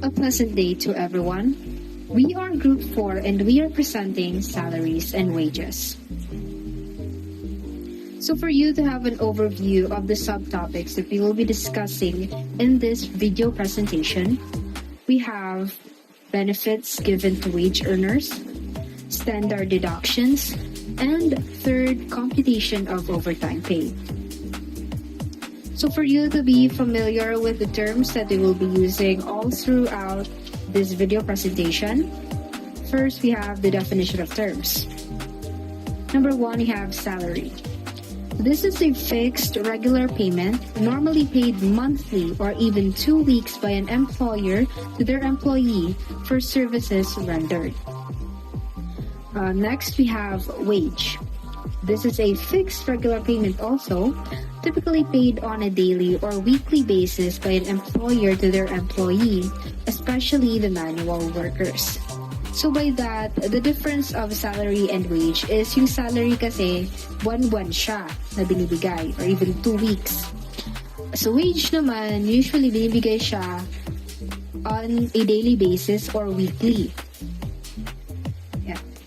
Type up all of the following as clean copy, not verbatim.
A pleasant day to everyone. We are Group 4 and we are presenting Salaries and Wages. So for you to have an overview of the subtopics that we will be discussing in this video presentation, we have benefits given to wage earners, standard deductions, and third, computation of overtime pay. So for you to be familiar with the terms that we will be using all throughout this video presentation, first we have the definition of terms. Number one, we have salary. This is a fixed regular payment, normally paid monthly or even 2 weeks by an employer to their employee for services rendered. Next, we have wage. This is a fixed regular payment also, typically paid on a daily or weekly basis by an employer to their employee, especially the manual workers. So by that, the difference of salary and wage is yung salary kasi buwan-buwan siya na binibigay or even 2 weeks. So wage naman, usually binibigay siya on a daily basis or weekly.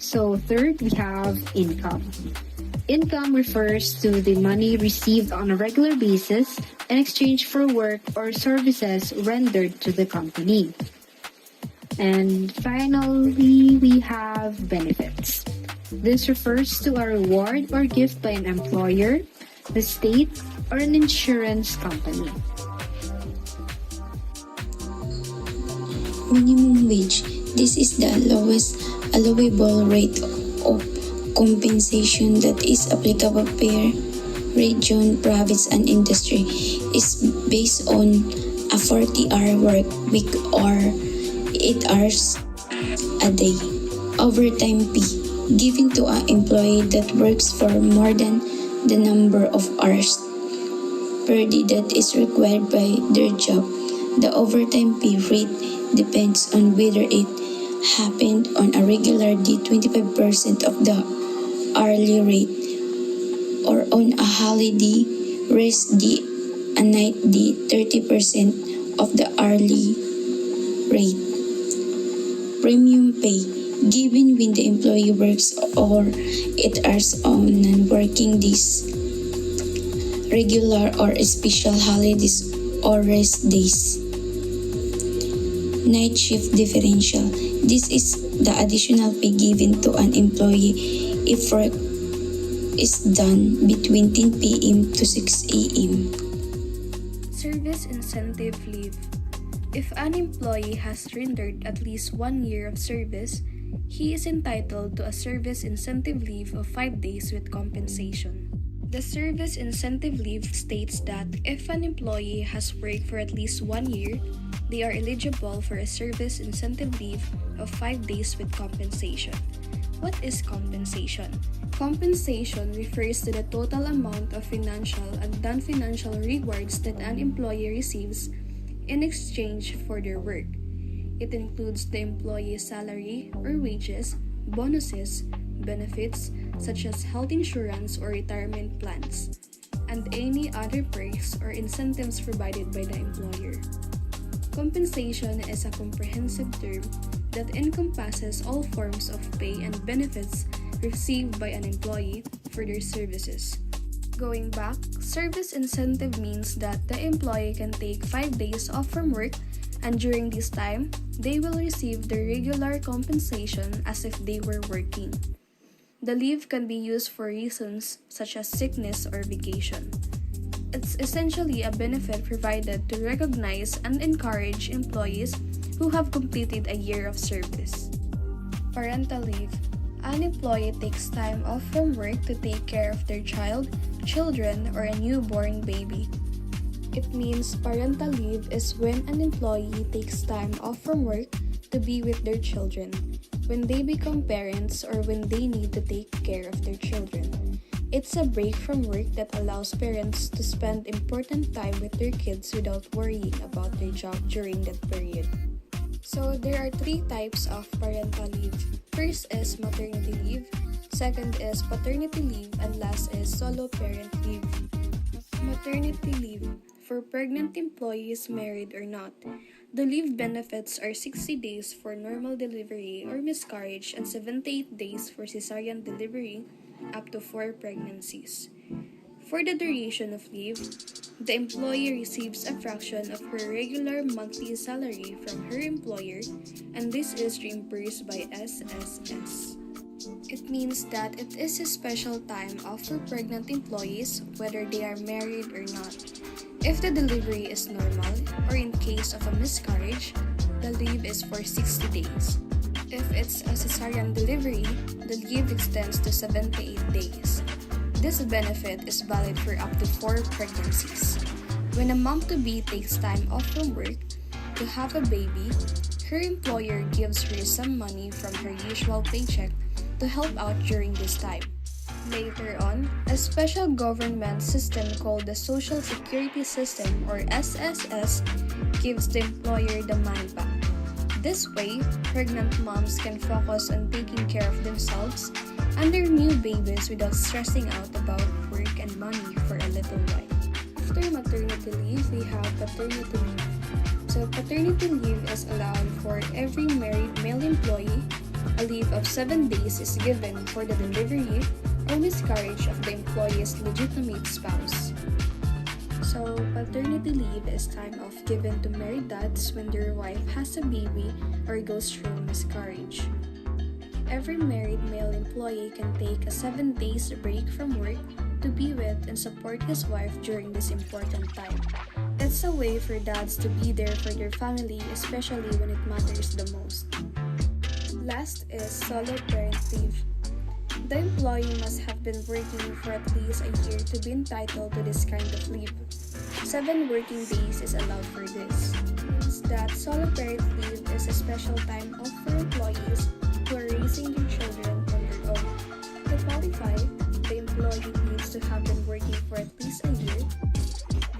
So third, we have income. Income refers to the money received on a regular basis in exchange for work or services rendered to the company. And finally, we have benefits. This refers to a reward or gift by an employer, the state, or an insurance company. Minimum wage. This is the lowest allowable rate of compensation that is applicable per region, province, and industry. Is based on a 40-hour work week or 8 hours a day. Overtime pay given to an employee that works for more than the number of hours per day that is required by their job. The overtime pay rate depends on whether it happened on a regular day, 25% of the hourly rate, or on a holiday, rest day, a night day, 30% of the hourly rate. Premium pay given when the employee works or 8 hours on non-working days, regular or special holidays or rest days. Night shift differential. This is the additional pay given to an employee if work is done between 10 p.m. to 6 a.m. Service incentive leave. If an employee has rendered at least 1 year of service, he is entitled to a service incentive leave of 5 days with compensation. The service incentive leave states that if an employee has worked for at least 1 year, they are eligible for a service incentive leave of 5 days with compensation. What is compensation? Compensation refers to the total amount of financial and non-financial rewards that an employee receives in exchange for their work. It includes the employee's salary or wages, bonuses, benefits such as health insurance or retirement plans, and any other perks or incentives provided by the employer. Compensation is a comprehensive term that encompasses all forms of pay and benefits received by an employee for their services. Going back, service incentive means that the employee can take 5 days off from work, and during this time, they will receive their regular compensation as if they were working. The leave can be used for reasons such as sickness or vacation. It's essentially a benefit provided to recognize and encourage employees who have completed a year of service. Parental leave. An employee takes time off from work to take care of their child, children, or a newborn baby. It means parental leave is when an employee takes time off from work to be with their children, when they become parents or when they need to take care of their children. It's a break from work that allows parents to spend important time with their kids without worrying about their job during that period. So there are 3 types of parental leave. First is maternity leave, second is paternity leave, and last is solo parent leave. Maternity leave. For pregnant employees, married or not, The leave benefits are 60 days for normal delivery or miscarriage and 78 days for cesarean delivery up to 4 pregnancies. For the duration of leave, the employee receives a fraction of her regular monthly salary from her employer, and this is reimbursed by SSS. It means that it is a special time off for pregnant employees whether they are married or not. If the delivery is normal, or in case of a miscarriage, the leave is for 60 days. If it's a cesarean delivery, the leave extends to 78 days. This benefit is valid for up to 4 pregnancies. When a mom-to-be takes time off from work to have a baby, her employer gives her some money from her usual paycheck to help out during this time. Later on, a special government system called the Social Security System or SSS gives the employer the money back. This way, pregnant moms can focus on taking care of themselves and their new babies without stressing out about work and money for a little while. After maternity leave, we have paternity leave. So paternity leave is allowed for every married male employee. A leave of 7 days is given for the delivery or miscarriage of the employee's legitimate spouse. So, paternity leave is time off given to married dads when their wife has a baby or goes through miscarriage. Every married male employee can take a 7 days break from work to be with and support his wife during this important time. It's a way for dads to be there for their family, especially when it matters the most. Last is solo parent leave. The employee must have been working for at least a year to be entitled to this kind of leave. 7 working days is allowed for this. It means that solo parent leave is a special time off for employees who are raising their children on their own. To qualify, the employee needs to have been working for at least a year.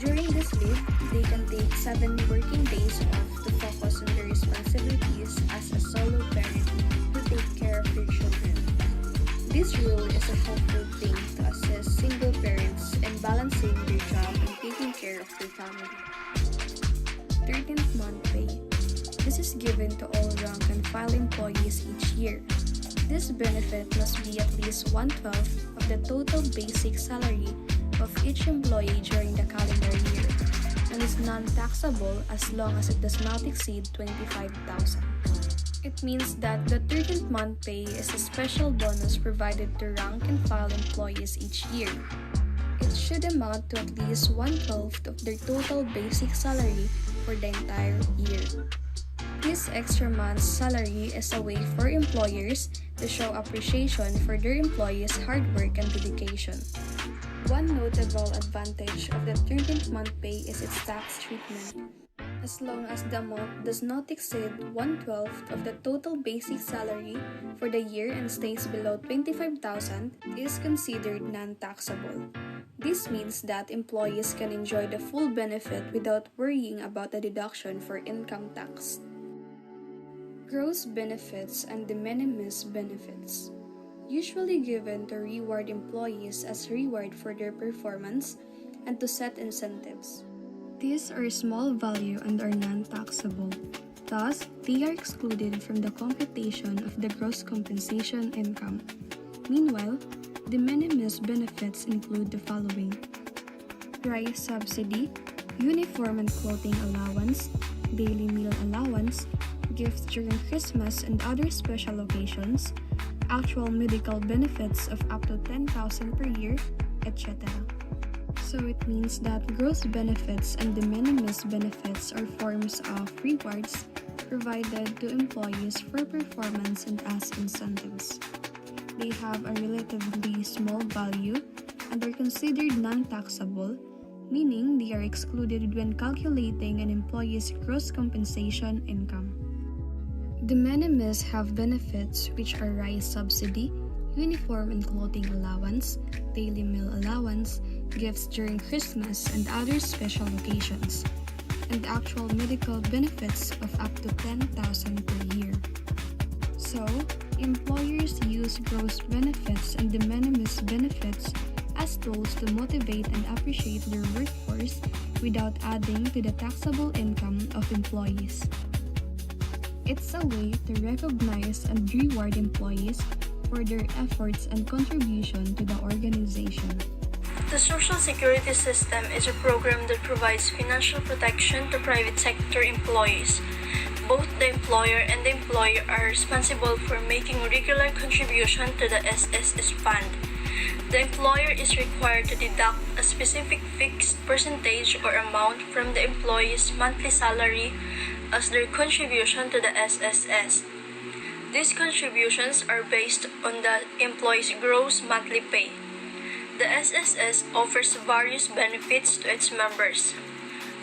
During this leave, they can take 7 working days off to focus on their responsibilities as a solo parent who take care of their children. This rule is a helpful thing to assist single parents in balancing their job and taking care of their family. 13th month pay. This is given to all rank and file employees each year. This benefit must be at least 1/12 of the total basic salary of each employee during the calendar year and is non-taxable as long as it does not exceed 25,000. It means that the 13th month pay is a special bonus provided to rank and file employees each year. It should amount to at least 1/12 of their total basic salary for the entire year. This extra month's salary is a way for employers to show appreciation for their employees' hard work and dedication. One notable advantage of the 13th month pay is its tax treatment. As long as the amount does not exceed 1/12 of the total basic salary for the year and stays below 25,000, it is considered non-taxable. This means that employees can enjoy the full benefit without worrying about a deduction for income tax. Gross benefits and de minimis benefits. Usually given to reward employees as reward for their performance and to set incentives. These are small value and are non-taxable. Thus, they are excluded from the computation of the gross compensation income. Meanwhile, de minimis benefits include the following: rice subsidy, uniform and clothing allowance, daily meal allowance, gifts during Christmas and other special occasions, actual medical benefits of up to 10,000 per year, etc. So it means that gross benefits and de minimis benefits are forms of rewards provided to employees for performance and as incentives. They have a relatively small value and are considered non-taxable, meaning they are excluded when calculating an employee's gross compensation income. De minimis have benefits which are rice subsidy, uniform and clothing allowance, daily meal allowance, gifts during Christmas and other special occasions, and actual medical benefits of up to 10,000 per year. So, employers use gross benefits and de minimis benefits as tools to motivate and appreciate their workforce without adding to the taxable income of employees. It's a way to recognize and reward employees for their efforts and contribution to the organization. The Social Security system is a program that provides financial protection to private sector employees. Both the employer and the employee are responsible for making regular contribution to the SSS fund. The employer is required to deduct a specific fixed percentage or amount from the employee's monthly salary as their contribution to the SSS. These contributions are based on the employee's gross monthly pay. The SSS offers various benefits to its members.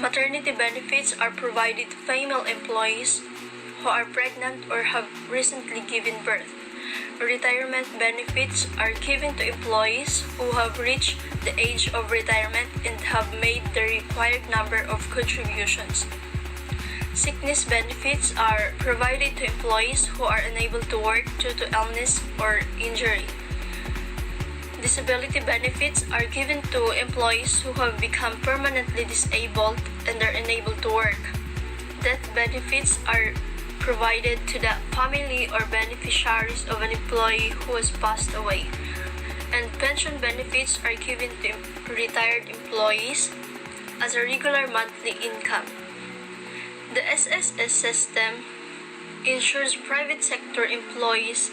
Maternity benefits are provided to female employees who are pregnant or have recently given birth. Retirement benefits are given to employees who have reached the age of retirement and have made the required number of contributions. Sickness benefits are provided to employees who are unable to work due to illness or injury. Disability benefits are given to employees who have become permanently disabled and are unable to work. Death benefits are provided to the family or beneficiaries of an employee who has passed away. And pension benefits are given to retired employees as a regular monthly income. The SSS system ensures private sector employees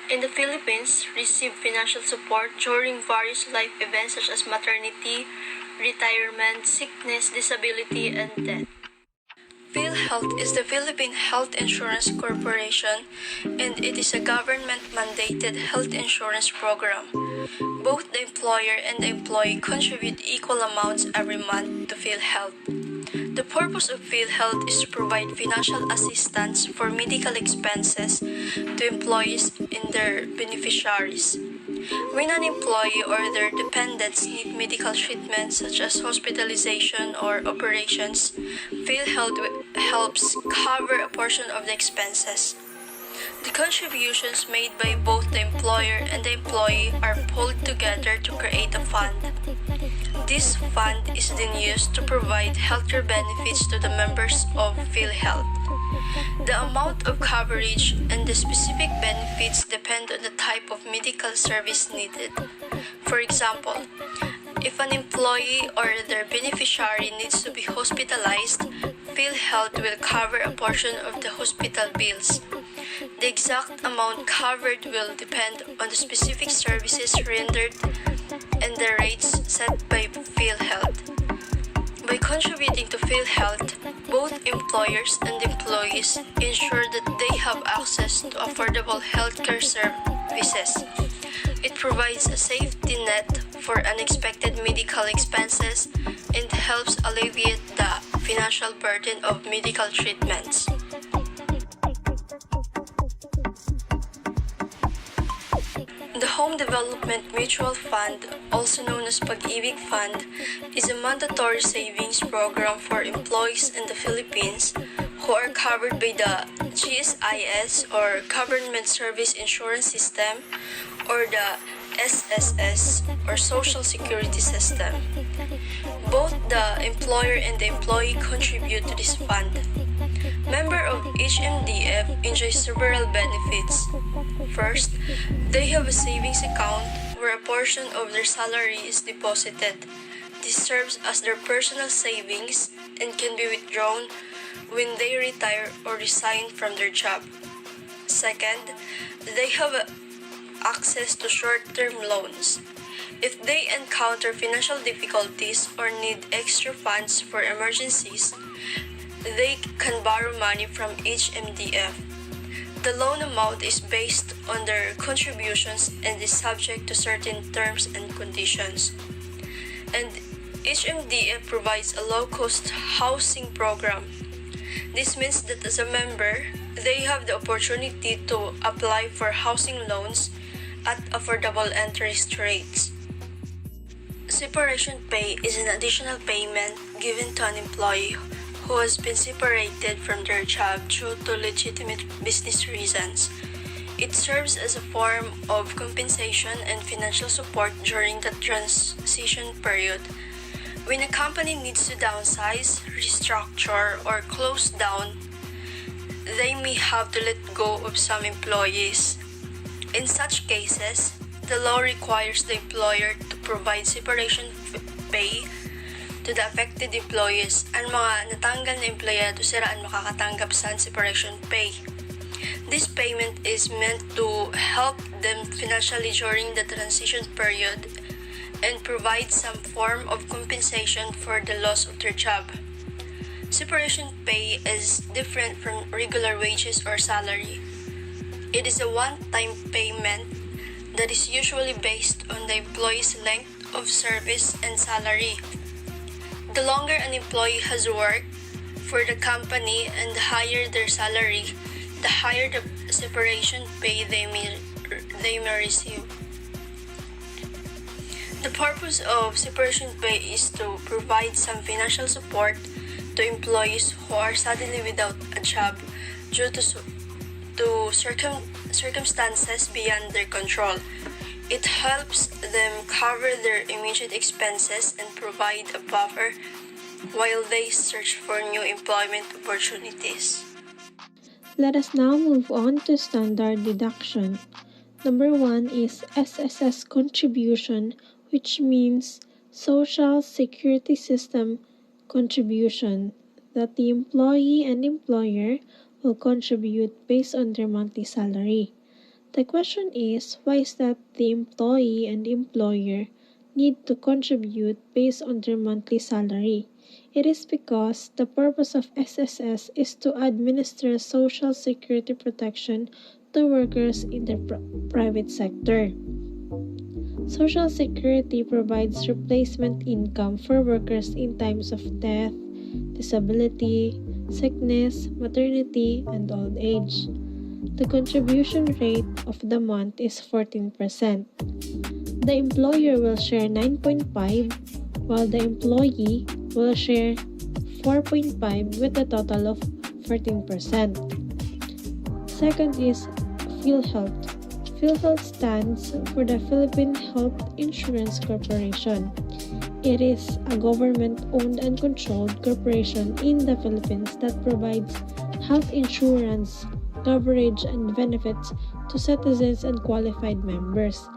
in the Philippines receive financial support during various life events such as maternity, retirement, sickness, disability, and death. PhilHealth is the Philippine Health Insurance Corporation, and it is a government-mandated health insurance program. Both the employer and the employee contribute equal amounts every month to PhilHealth. The purpose of PhilHealth is to provide financial assistance for medical expenses to employees and their beneficiaries. When an employee or their dependents need medical treatment such as hospitalization or operations, PhilHealth helps cover a portion of the expenses. The contributions made by both the employer and the employee are pulled together to create a fund. This fund is then used to provide healthcare benefits to the members of PhilHealth. The amount of coverage and the specific benefits depend on the type of medical service needed. For example, if an employee or their beneficiary needs to be hospitalized, PhilHealth will cover a portion of the hospital bills. The exact amount covered will depend on the specific services rendered and the rates set by PhilHealth. By contributing to PhilHealth, both employers and employees ensure that they have access to affordable healthcare services. It provides a safety net for unexpected medical expenses and helps alleviate the financial burden of medical treatments. The Home Development Mutual Fund, also known as Pag-ibig Fund, is a mandatory savings program for employees in the Philippines who are covered by the GSIS or Government Service Insurance System or the SSS or Social Security System. Both the employer and the employee contribute to this fund. Member of HMDF enjoy several benefits. First, they have a savings account where a portion of their salary is deposited. This serves as their personal savings and can be withdrawn when they retire or resign from their job. Second, they have access to short-term loans. If they encounter financial difficulties or need extra funds for emergencies, they can borrow money from HMDF. The loan amount is based on their contributions and is subject to certain terms and conditions. And HMDF provides a low-cost housing program. This means that as a member, they have the opportunity to apply for housing loans at affordable interest rates. Separation pay is an additional payment given to an employee who has been separated from their job due to legitimate business reasons. It serves as a form of compensation and financial support during the transition period. When a company needs to downsize, restructure, or close down, they may have to let go of some employees. In such cases, the law requires the employer to provide separation pay to the affected employees. Ang mga natanggal na empleyado siraan makakatanggap sa separation pay. This payment is meant to help them financially during the transition period and provide some form of compensation for the loss of their job. Separation pay is different from regular wages or salary. It is a one-time payment that is usually based on the employee's length of service and salary. The longer an employee has worked for the company and the higher their salary, the higher the separation pay they may receive. The purpose of separation pay is to provide some financial support to employees who are suddenly without a job due to circumstances beyond their control. It helps them cover their immediate expenses and provide a buffer while they search for new employment opportunities. Let us now move on to standard deduction. Number 1 is SSS contribution, which means Social Security System contribution, that the employee and employer will contribute based on their monthly salary. The question is, why is that the employee and employer need to contribute based on their monthly salary? It is because the purpose of SSS is to administer social security protection to workers in the private sector. Social Security provides replacement income for workers in times of death, disability, sickness, maternity, and old age. The contribution rate of the month is 14%. The employer will share 9.5%, while the employee will share 4.5% with a total of 14%. Second is PhilHealth. PhilHealth stands for the Philippine Health Insurance Corporation. It is a government-owned and controlled corporation in the Philippines that provides health insurance, coverage, and benefits to citizens and qualified members.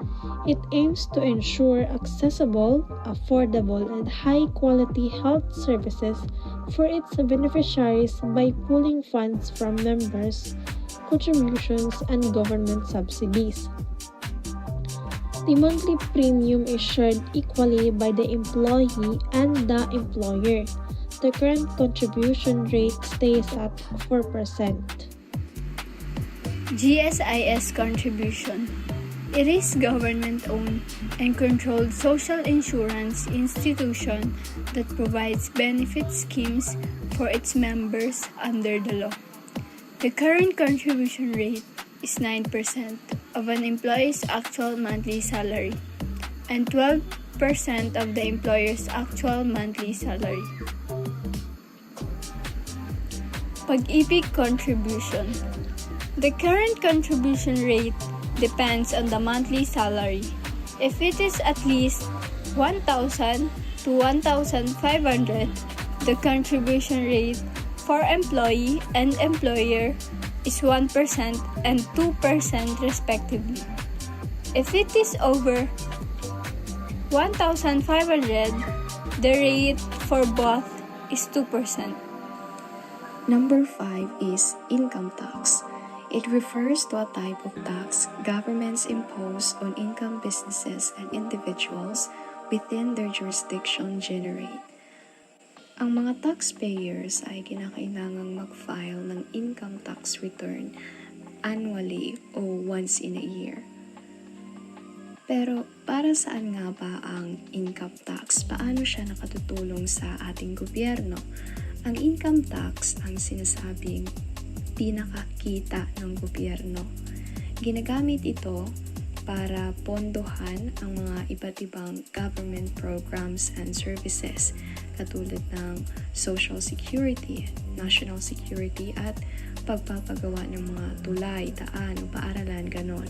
It aims to ensure accessible, affordable, and high-quality health services for its beneficiaries by pooling funds from members, contributions, and government subsidies. The monthly premium is shared equally by the employee and the employer. The current contribution rate stays at 4%. GSIS contribution. It is government-owned and controlled social insurance institution that provides benefit schemes for its members under the law. The current contribution rate is 9% of an employee's actual monthly salary and 12% of the employer's actual monthly salary. Pag-ibig contribution. The current contribution rate depends on the monthly salary. If it is at least 1,000 to 1,500, the contribution rate for employee and employer is 1% and 2% respectively. If it is over 1,500, the rate for both is 2%. Number 5 is income tax. It refers to a type of tax governments impose on income businesses and individuals within their jurisdiction generate. Ang mga taxpayers ay kinakailangang mag-file ng income tax return annually o once in a year. Pero para saan nga ba ang income tax? Paano siya nakatutulong sa ating gobyerno? Ang income tax ang sinasabing pinakakita ng gobyerno. Ginagamit ito para pondohan ang mga iba't ibang government programs and services katulad ng Social Security, National Security at pagpapagawa ng mga tulay, daan o paaralan, ganon.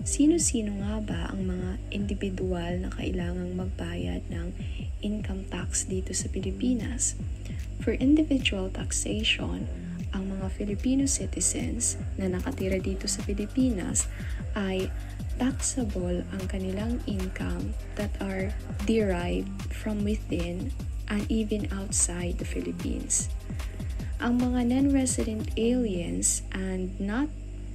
Sino-sino nga ba ang mga individual na kailangang magbayad ng income tax dito sa Pilipinas? For individual taxation, ang mga Filipino citizens na nakatira dito sa Pilipinas ay taxable ang kanilang income that are derived from within and even outside the Philippines. Ang mga non-resident aliens and not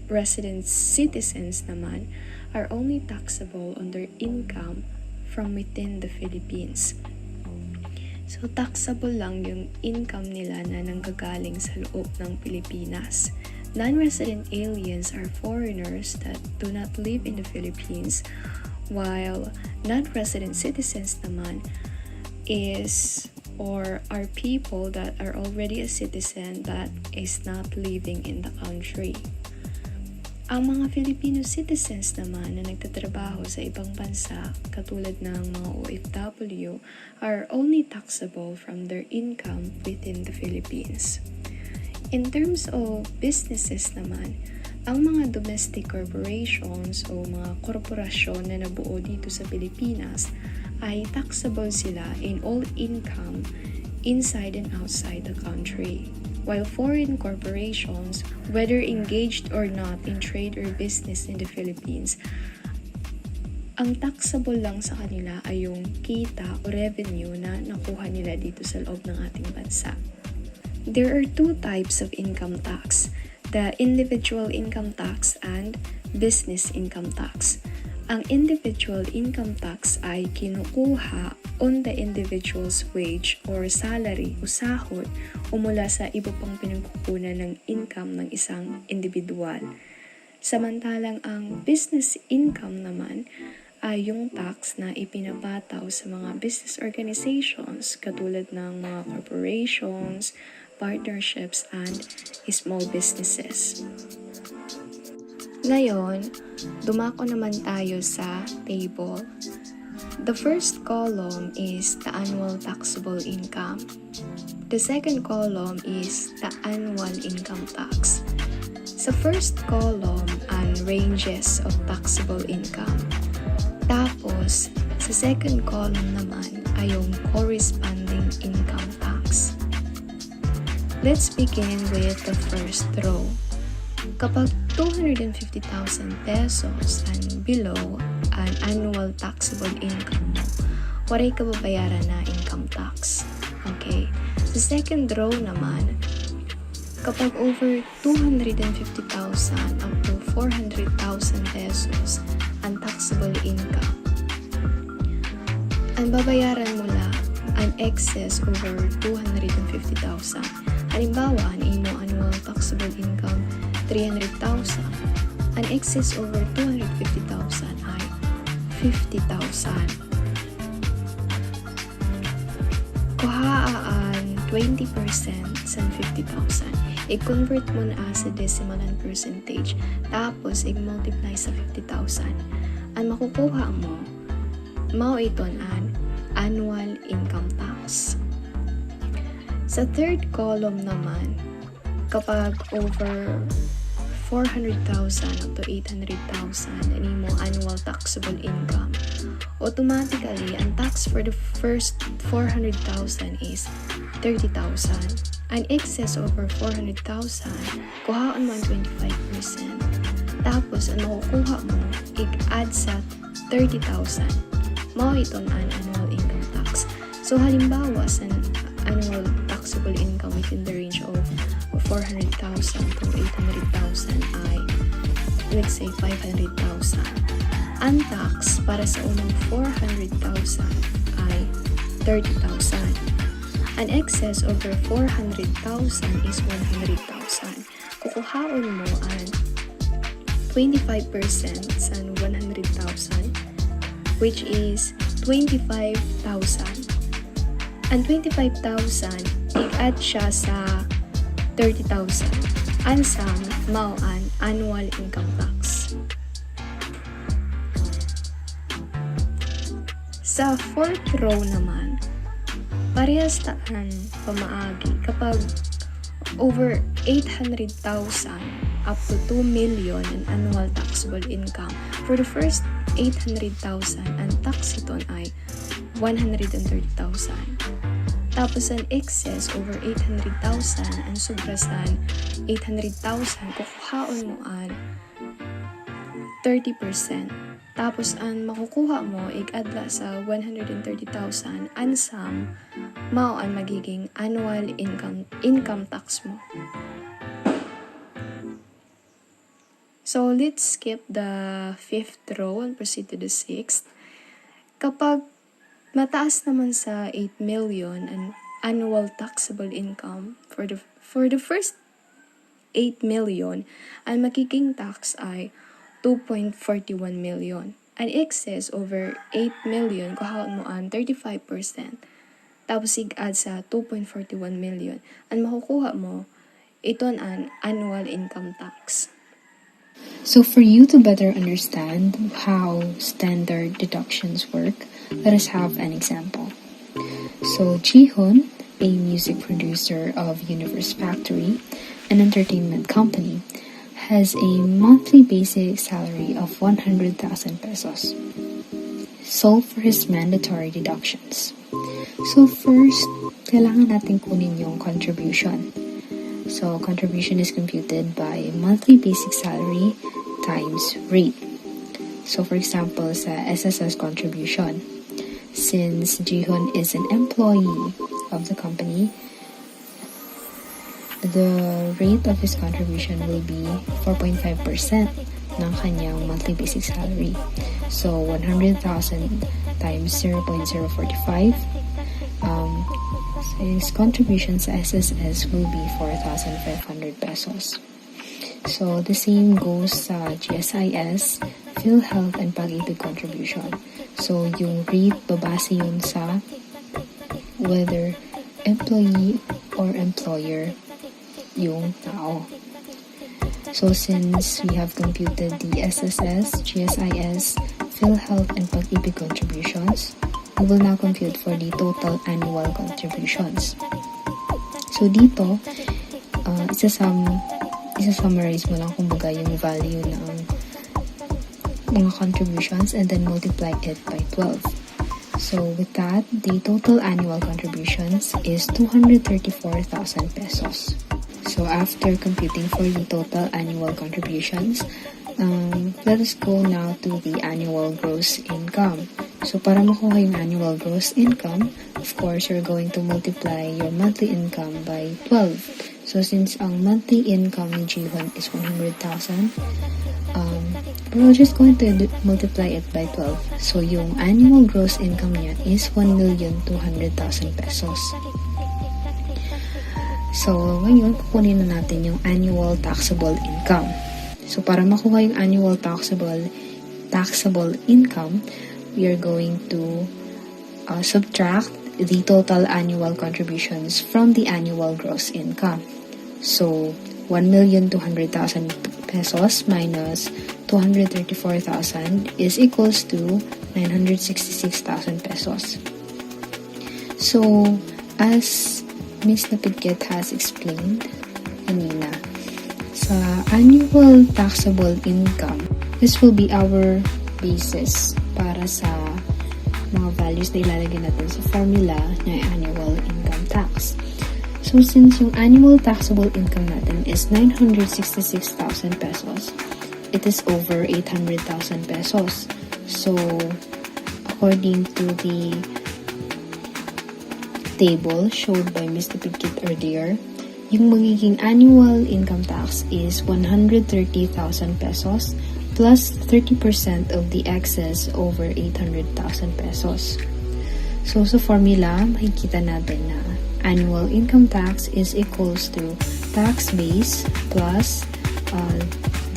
resident citizens naman are only taxable on their income from within the Philippines. So, taxable lang yung income nila na nanggagaling sa loob ng Pilipinas. Non-resident aliens are foreigners that do not live in the Philippines, while non-resident citizens naman is or are people that are already a citizen that is not living in the country. Ang mga Filipino citizens naman na nagtatrabaho sa ibang bansa, katulad ng mga OFW, are only taxable from their income within the Philippines. In terms of businesses naman, ang mga domestic corporations o mga korporasyon na nabuo dito sa Pilipinas ay taxable sila in all income inside and outside the country. While foreign corporations, whether engaged or not in trade or business in the Philippines, ang taxable lang sa kanila ay yung kita o revenue na nakuha nila dito sa loob ng ating bansa. There are two types of income tax, the individual income tax and business income tax. Ang individual income tax ay kinukuha on the individual's wage or salary o sahod o mula sa iba pang pinagkukunan ng income ng isang individual. Samantalang ang business income naman ay yung tax na ipinapataw sa mga business organizations katulad ng mga corporations, partnerships, and small businesses. Ngayon, dumako naman tayo sa table. The first column is the annual taxable income. The second column is the annual income tax. Sa first column, ang ranges of taxable income. Tapos, sa second column naman ay yung corresponding income tax. Let's begin with the first row. Kapag 250,000 pesos and below an annual taxable income mo, waray ka babayaran na income tax. Okay? Sa second row naman, kapag over 250,000 up to 400,000 pesos ang taxable income, ang babayaran mo lang an excess over 250,000. Halimbawa, ang imo annual taxable income 300,000. An excess over 250,000 ay 50,000. Kuhaan 20% sa 50,000. I-convert mo na sa decimal and percentage. Tapos, i-multiply sa 50,000. Ang makukuha mo, mao ito an annual income tax. Sa third column naman, kapag over 400,000 up to 800,000 ani mo annual taxable income, automatically, ang tax for the first 400,000 is 30,000. An excess over 400,000, kuhaan mo ang 25%. Tapos, ang makukuha mo, i-add sa 30,000. Mao iton ang annual income tax. So, halimbawa, sa annual taxable income within the range of 400,000 to 800,000 ay, let's say, 500,000. Ang tax para sa unang 400,000 ay 30,000. An excess over 400,000 is 100,000. Kukuhaon mo ang 25% sa 100,000, which is 25,000. Ang 25,000, i-add siya sa 30,000. Ang sum, mao ang annual income tax. Sa fourth row naman, parehas taan pamaagi. Kapag over 800,000 up to 2 million in annual taxable income. For the first 800,000, ang tax iton ay 130,000. Tapos ang excess over 800,000, ang sobrasan 800,000, kukuhaon mo ang 30%. Tapos ang makukuha mo, adla sa 130,000, ansam, mao ang magiging annual income tax mo. So, let's skip the 5th row and proceed to the 6th. Kapag mataas naman sa 8 million an annual taxable income, for the first 8 million, ang magiging tax ay 2.41 million. An excess over 8 million, kuhaon mo ang 35%. Tapos add sa 2.41 million. Ang makukuha mo, iton ang annual income tax. So for you to better understand how standard deductions work, let us have an example. So Jihoon, a music producer of Universe Factory, an entertainment company, has a monthly basic salary of 100,000 pesos. So for his mandatory deductions. So first, kailangan natin kunin yung contribution. So contribution is computed by monthly basic salary times rate. So for example, sa SSS contribution, since Jihoon is an employee of the company, the rate of his contribution will be 4.5% ng kanyang monthly basic salary. So 100,000 times 0.045, his contribution sa SSS will be 4,500 pesos. So the same goes sa GSIS, PhilHealth and Pag-ibig contribution. So yung rate, babase yun sa whether employee or employer yung tao. So since we have computed the SSS, GSIS, PhilHealth, and Pag-ibig contributions, we will now compute for the total annual contributions. So dito, isa-summarize mo lang kumbaga yung value ng mga contributions and then multiply it by 12. So with that, the total annual contributions is 234,000 pesos. So after computing for the total annual contributions, let us go now to the annual gross income. So para makuha yung annual gross income, of course, you're going to multiply your monthly income by 12. So since ang monthly income ni Jihoon is 100,000, we're just going to multiply it by 12. So yung annual gross income niya is 1,200,000 pesos. So, ngayon, kukunin na natin yung annual taxable income. So, para makuha yung annual taxable income, we are going to subtract the total annual contributions from the annual gross income. So, 1,200,000 pesos minus 234,000 is equals to 966,000 pesos. So, as Ms. Napidget has explained kanina, sa annual taxable income, this will be our basis para sa mga values na ilalagay natin sa formula ng annual income tax. So, since yung annual taxable income natin is 966,000 pesos, it is over 800,000 pesos. So, according to the table showed by Mr. Pigkit earlier, yung magiging annual income tax is 130,000 pesos plus 30% of the excess over 800,000 pesos. So, sa formula, makikita natin na annual income tax is equals to tax base plus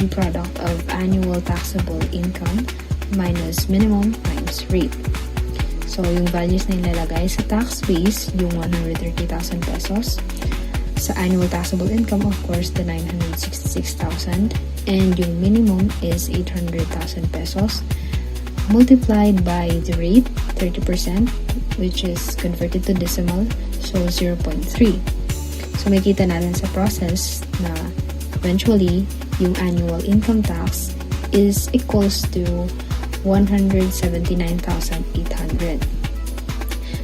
the product of annual taxable income minus minimum times rate. So, yung values na ilalagay sa tax base, yung 130,000 pesos. Sa annual taxable income, of course, the 966,000. And yung minimum is 800,000 pesos. Multiplied by the rate, 30%, which is converted to decimal, so 0.3. So makita natin sa process na eventually yung annual income tax is equals to 179,800.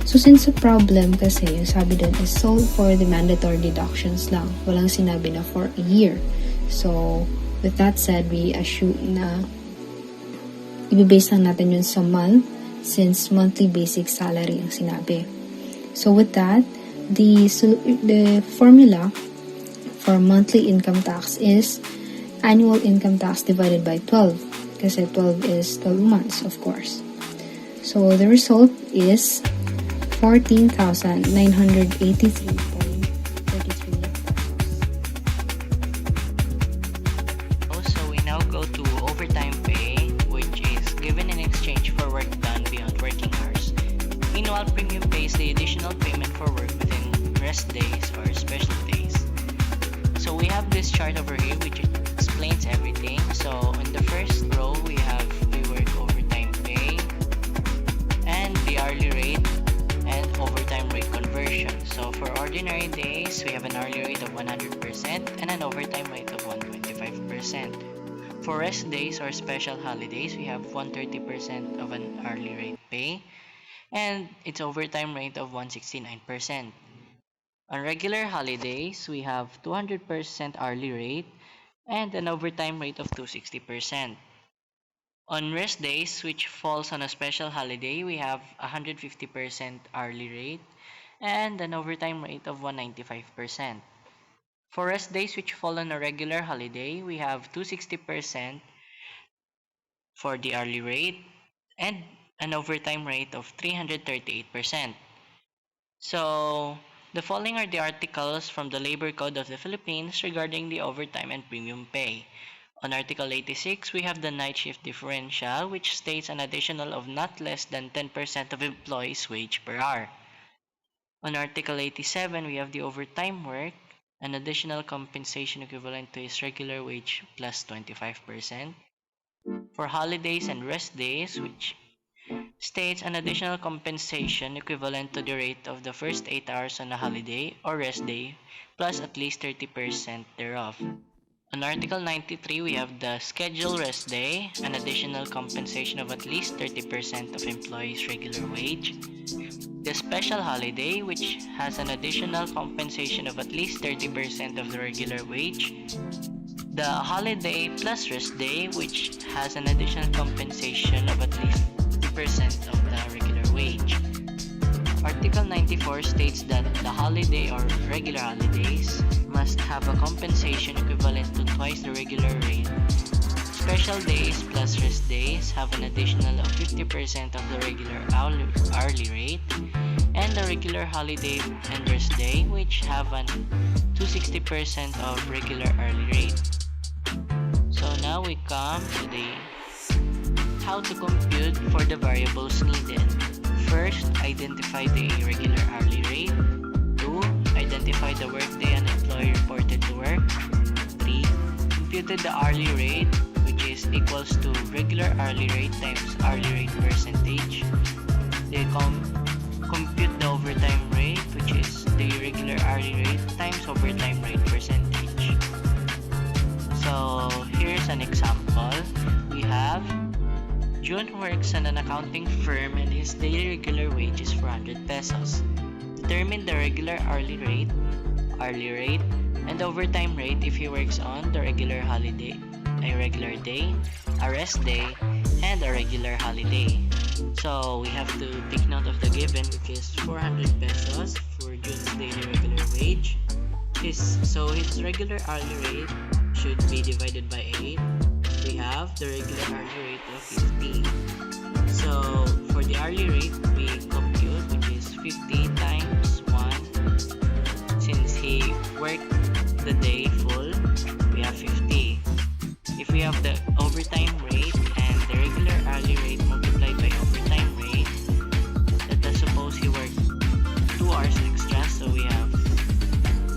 So since the problem kasi, yung sabi doon is solve for the mandatory deductions lang. Walang sinabi na for a year. So with that said, we assume na ibibase lang natin yun sa month since monthly basic salary ang sinabi. So with that, the formula for monthly income tax is annual income tax divided by 12 kasi 12 is 12 months, of course. So the result is 14,983.33 pesos. So we now go to overtime pay, which is given in exchange for work done beyond working hours. Meanwhile, premium pay is the additional payment for work within rest days or special days. So we have this chart over here which explains everything. So in the first row, we have the work overtime pay and the hourly rate and overtime rate conversion. So for ordinary days, we have an hourly rate of 100% and an overtime rate of 125%. For rest days or special holidays, we have 130% of an hourly rate pay and its overtime rate of 169%. On regular holidays, we have 200% hourly rate and an overtime rate of 260%. On rest days, which falls on a special holiday, we have 150% hourly rate and an overtime rate of 195%. For rest days which fall on a regular holiday, we have 260% for the hourly rate and an overtime rate of 338%. So, the following are the articles from the Labor Code of the Philippines regarding the overtime and premium pay. On Article 86, we have the night shift differential, which states an additional of not less than 10% of employees' wage per hour. On Article 87, we have the overtime work, an additional compensation equivalent to his regular wage plus 25%. For holidays and rest days, which states an additional compensation equivalent to the rate of the first 8 hours on a holiday or rest day plus at least 30% thereof. On Article 93, we have the scheduled rest day, an additional compensation of at least 30% of employees' regular wage. The special holiday, which has an additional compensation of at least 30% of the regular wage. The holiday plus rest day, which has an additional compensation of at least 50% of the regular wage. Article 94 states that the holiday or regular holidays must have a compensation equivalent to twice the regular rate. Special days plus rest days have an additional of 50% of the regular hourly rate, and the regular holiday and rest day, which have an 260% of regular hourly rate. So now we come to the how to compute for the variables needed. First, identify the regular hourly rate. 2. Identify the workday an employee reported to work. 3. Computed the hourly rate, which is equals to regular hourly rate times hourly rate percentage. They compute the overtime rate, which is the regular hourly rate times overtime rate percentage. So here's an example. We have June works at an accounting firm and his daily regular wage is 400 pesos. Determine the regular hourly rate, and overtime rate if he works on the regular holiday, a regular day, a rest day, and a regular holiday. So we have to take note of the given, which is 400 pesos for June's daily regular wage. His regular hourly rate should be divided by 8. We have the regular hourly rate of 50. So for the hourly rate, we compute, which is 50 times 1. Since he worked the day full, we have 50. If we have the overtime rate and the regular hourly rate multiplied by overtime rate, let us suppose he worked 2 hours extra, so we have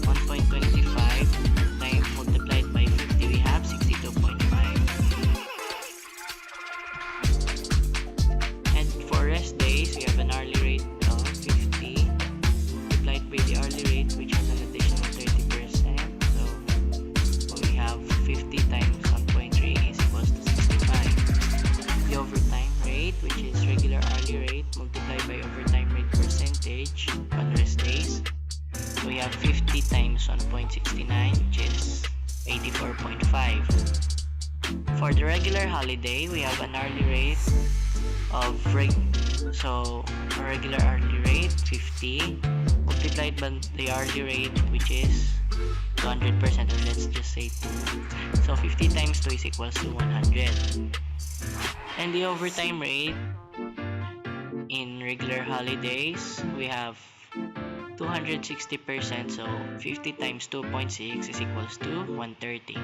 1.25 times multiplied by 50, we have 62.5. And for rest days, we have an hourly rate of 50 multiplied by the hourly rate, which has an additional 30%. on 0.69, which is 84.5. For the regular holiday, we have an hourly rate of so a regular hourly rate 50 multiplied by the hourly rate, which is 200%, or let's just say 2. So 50 times 2 is equals to 100. And the overtime rate in regular holidays, we have 260%, so 50 times 2.6 is equals to 130.